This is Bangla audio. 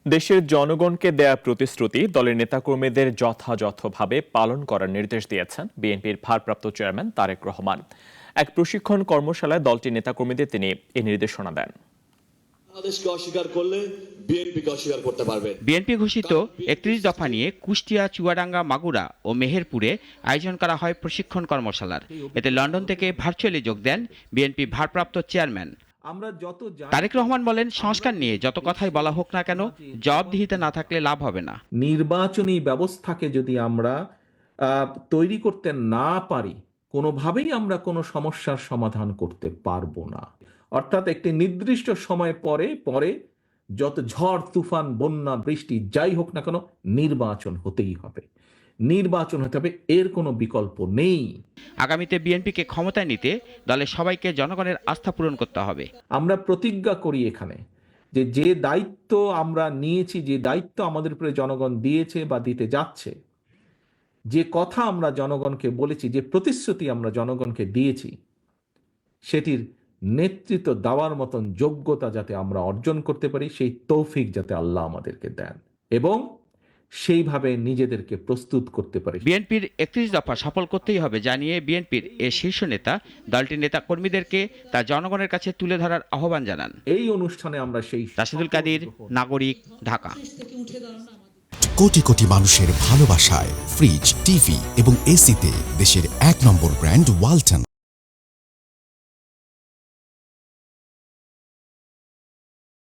দেশের জনগণকে দেয়া প্রতিশ্রুতি দলের নেতাকর্মীদের যথাযথভাবে পালন করার নির্দেশ দিয়েছেন বিএনপির ভারপ্রাপ্ত চেয়ারম্যান তারেক রহমান। এক প্রশিক্ষণ কর্মশালায় দলটির নেতাকর্মীদের তিনি এই নির্দেশনা দেন। বাংলাদেশকে অস্বীকার করলে বিএনপিকে অস্বীকার করতে পারবে। বিএনপি ঘোষিত ৩১ দফা নিয়ে কুষ্টিয়া, চুয়াডাঙ্গা, মাগুরা ও মেহেরপুরে আয়োজন করা হয় প্রশিক্ষণ কর্মশালার। এতে লন্ডন থেকে ভার্চুয়ালি যোগ দেন বিএনপি ভারপ্রাপ্ত চেয়ারম্যান তারেক রহমান বলেন, সংস্কার নিয়ে যত কথাই বলা হোক না কেন, জবাবদিহিতা না থাকলে লাভ হবে না। নির্বাচনী ব্যবস্থাকে যদি আমরা তৈরি করতে না পারি, কোনোভাবেই আমরা কোনো সমস্যার সমাধান করতে পারবো না। অর্থাৎ একটি নির্দিষ্ট সময় পরে যত ঝড় তুফান বন্যা বৃষ্টি যাই হোক না কেন, নির্বাচন হতেই হবে, নির্বাচন হতে হবে, এর কোনো বিকল্প নেই। আগামীতে বিএনপিকে ক্ষমতায় নিতে দলের সবাইকে জনগণের আস্থা পূরণ করতে হবে। আমরা প্রতিজ্ঞা করি এখানে যে দায়িত্ব আমরা নিয়েছি, যে দায়িত্ব আমাদের উপরে জনগণ দিয়েছে বা দিতে যাচ্ছে, যে কথা আমরা জনগণকে বলেছি, যে প্রতিশ্রুতি আমরা জনগণকে দিয়েছি, সেটির নেতৃত্ব দেওয়ার মতন যোগ্যতা যাতে আমরা অর্জন করতে পারি, সেই তৌফিক যাতে আল্লাহ আমাদেরকে দেন এবং সেইভাবে নিজেদেরকে প্রস্তুত করতে পারি। বিএনপির ৩১ দফা সফল করতেই হবে জানিয়ে বিএনপির এই শীর্ষ নেতা দলটির নেতা কর্মীদেরকে তা জনগণের কাছে তুলে ধরার আহ্বান জানান। এই অনুষ্ঠানে আমরা সেই রাশিদুল কাদির, নাগরিক, ঢাকা। কোটি কোটি মানুষের ভালোবাসায় ফ্রিজ, টিভি এবং এসিতে দেশের ১ নম্বর ব্র্যান্ড ওয়ালটন।